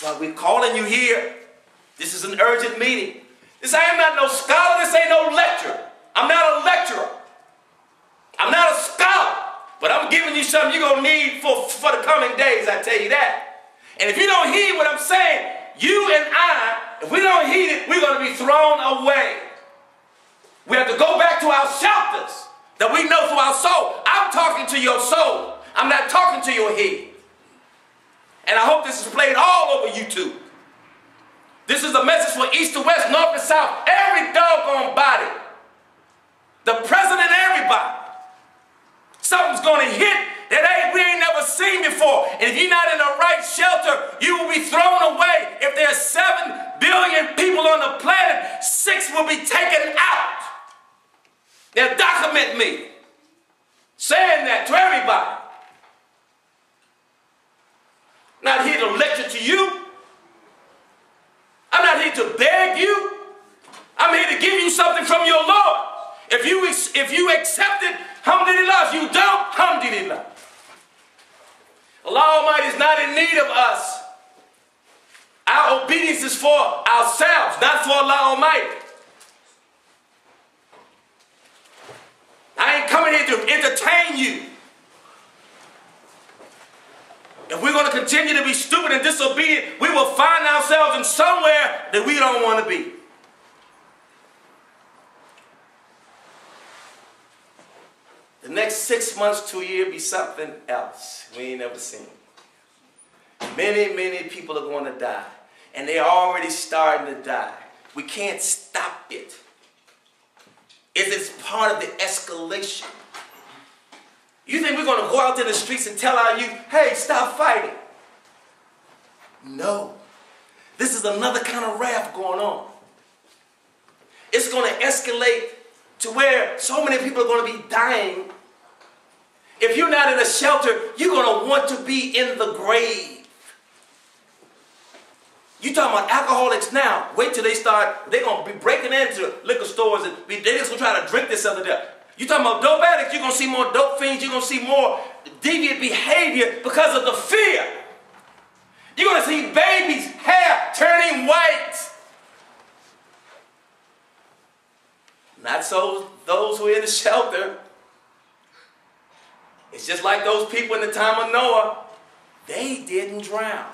That's why we're calling you here. This is an urgent meeting. I am not no scholar. This ain't no lecture. I'm not a lecturer. I'm not a scholar. But I'm giving you something you're going to need for the coming days, I tell you that. And if you don't heed what I'm saying, you and I, if we don't heed it, we're going to be thrown away. We have to go back to our shelters that we know through our soul. I'm talking to your soul. I'm not talking to your head. And I hope this is played all over YouTube. This is a message for east to west, north to south, every doggone body. The president, everybody. Something's going to hit that we ain't never seen before. And if you're not in the right shelter, you will be thrown away. If there's 7 billion people on the planet, 6 will be taken out. They'll document me saying that to everybody. Not here to lecture to you. I'm not here to beg you. I'm here to give you something from your Lord. If you accept it, alhamdulillah. If you don't, alhamdulillah. Allah Almighty is not in need of us. Our obedience is for ourselves, not for Allah Almighty. I ain't coming here to entertain you. If we're going to continue to be stupid and disobedient, we will find ourselves in somewhere that we don't want to be. The next 6 months to a year be something else we ain't never seen. Many, many people are going to die. And they're already starting to die. We can't stop it. It's part of the escalation. You think we're going to go out in the streets and tell our youth, hey, stop fighting? No. This is another kind of wrath going on. It's going to escalate to where so many people are going to be dying. If you're not in a shelter, you're going to want to be in the grave. You talking about alcoholics now. Wait till they start, they're going to be breaking into liquor stores and they're just going to try to drink this other day. You talking about dope addicts, you're going to see more dope fiends, you're going to see more deviant behavior because of the fear. You're going to see babies' hair turning white. Not so those who are in the shelter. It's just like those people in the time of Noah. They didn't drown.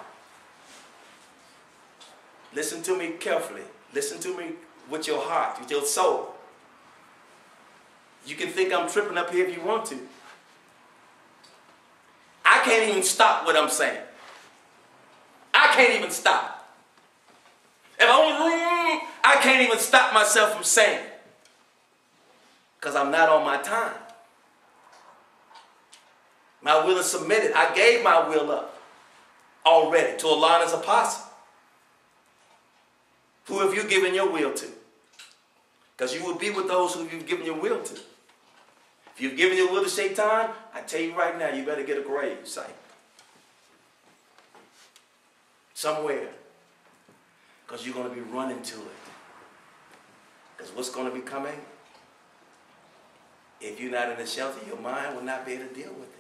Listen to me carefully. Listen to me with your heart, with your soul. You can think I'm tripping up here if you want to. I can't even stop what I'm saying. I can't even stop. If I can't even stop myself from saying it. Because I'm not on my time. My will is submitted. I gave my will up already to Allah and His apostle. Who have you given your will to? Because you will be with those who you've given your will to. If you've given your will to Shaitan, I tell you right now, you better get a grave site. Somewhere. Because you're going to be running to it. Because what's going to be coming? If you're not in the shelter, your mind will not be able to deal with it.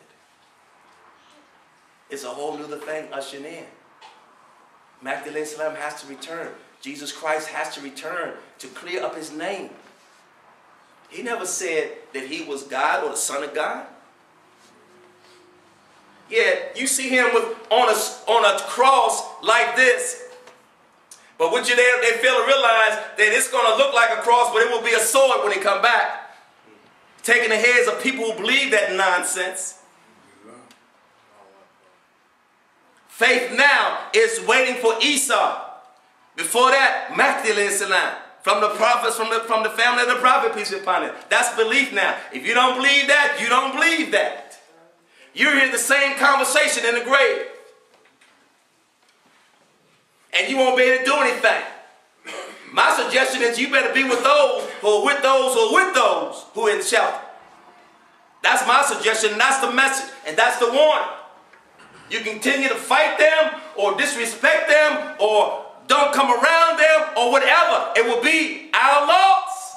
It's a whole other thing ushering in. Mahdi alayhi salam has to return. Jesus Christ has to return to clear up His name. He never said that He was God or the Son of God. Yeah, you see Him on a cross like this. But what they fail to realize that it's going to look like a cross, but it will be a sword when He come back. Taking the heads of people who believe that nonsense. Faith now is waiting for Esau. Before that, Mahdi alayhi salam. From the prophets, from the family of the prophet, peace be upon it. That's belief now. If you don't believe that, you don't believe that. You're in the same conversation in the grave. And you won't be able to do anything. My suggestion is you better be with those who are with those who are with those who are in shelter. That's my suggestion, and that's the message, and that's the warning. You continue to fight them, or disrespect them, or don't come around them, or whatever. It will be our loss.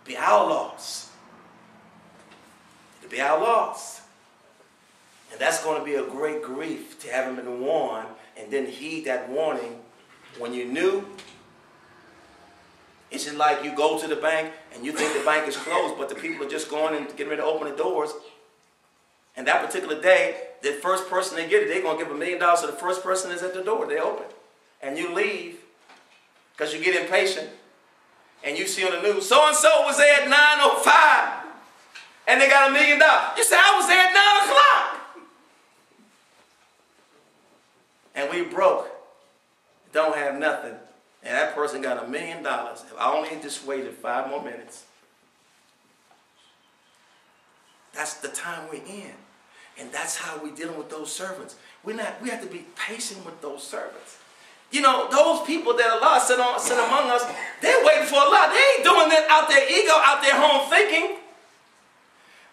It'll be our loss. It'll be our loss. And that's going to be a great grief to having been warned and then heed that warning when you knew. It's just like you go to the bank and you think the bank is closed, but the people are just going and getting ready to open the doors. And that particular day, the first person they get it, they're going to give $1 million to the first person that's at the door. They open. And you leave because you get impatient. And you see on the news, so-and-so was there at 9:05 and they got $1 million. You say, I was there at 9 o'clock. And we broke. Don't have nothing. And that person got $1 million. If I only just waited 5 more minutes. That's the time we're in. And that's how we're dealing with those servants. We have to be patient with those servants. You know, those people that Allah sent among us, they're waiting for Allah. They ain't doing that out their ego, out their home thinking.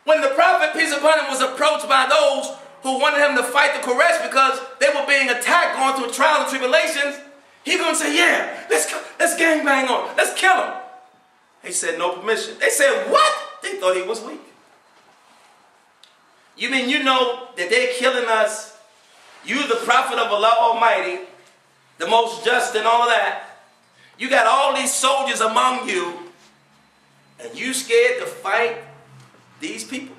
When the Prophet, peace upon him, was approached by those who wanted him to fight the Quraysh because they were being attacked, going through trials and tribulations, he going to say, yeah, let's gangbang on, let's kill him. He said, no permission. They said, what? They thought he was weak. You mean you know that they're killing us? You, the Prophet of Allah Almighty, the most just and all of that. You got all these soldiers among you, and you scared to fight these people.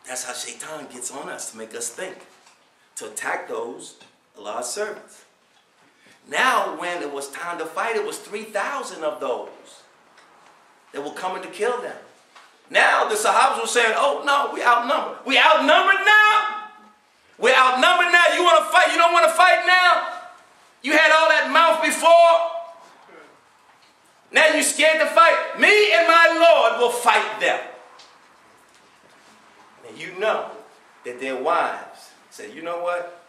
That's how Shaitan gets on us, to make us think, to attack those Allah's servants. Now, when it was time to fight, it was 3,000 of those that were coming to kill them. Now the Sahabas were saying, oh no, we outnumbered. We outnumbered now? We're outnumbered now. You want to fight? You don't want to fight now? You had all that mouth before. Now you're scared to fight. Me and my Lord will fight them. And you know that their wives said, you know what?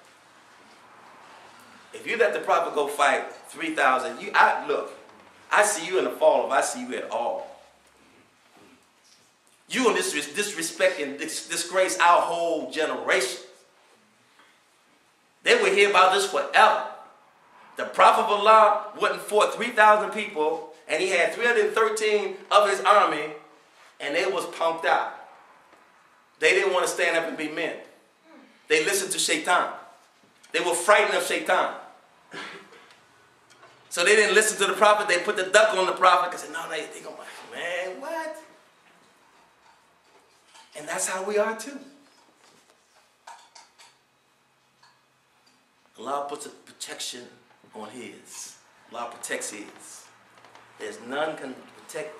If you let the Prophet go fight 3,000, look, I see you in the fall if I see you at all. You will disrespect and disgrace our whole generation. They will hear about this forever. The Prophet of Allah went and fought 3,000 people, and he had 313 of his army, and they was punked out. They didn't want to stand up and be men. They listened to Shaitan. They were frightened of Shaitan. So they didn't listen to the Prophet. They put the duck on the Prophet and said, no, they go, man, what? And that's how we are too. Allah puts a protection on his. Allah protects his. There's none can protect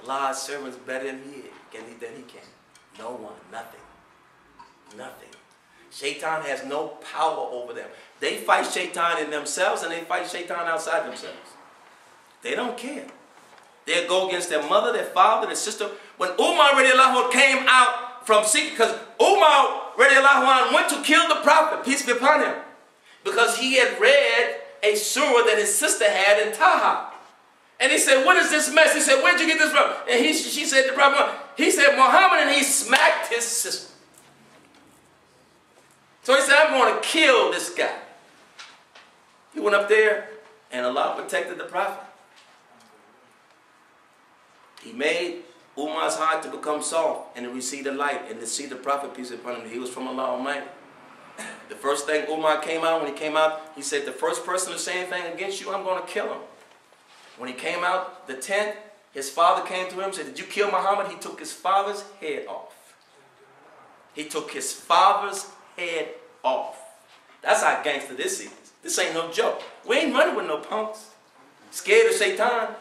Allah's servants better than he can. No one, nothing. Nothing. Shaitan has no power over them. They fight Shaitan in themselves and they fight Shaitan outside themselves. They don't care. They'll go against their mother, their father, their sister. When Umar radiallahu anh came out from seeking, because Umar radiallahu anh went to kill the Prophet, peace be upon him, because he had read a surah that his sister had in Taha. And he said, what is this mess? He said, where'd you get this from? And she said, the Prophet, he said, Muhammad, and he smacked his sister. So he said, I'm going to kill this guy. He went up there, and Allah protected the Prophet. He made Umar's heart to become soft and to receive the light and to see the Prophet, peace be upon him. He was from Allah Almighty. The first thing Umar came out, when he came out, he said, the first person to say anything against you, I'm going to kill him. When he came out the tent, his father came to him and said, did you kill Muhammad? He took his father's head off. He took his father's head off. That's how gangster this is. This ain't no joke. We ain't running with no punks. Scared of Shaitan.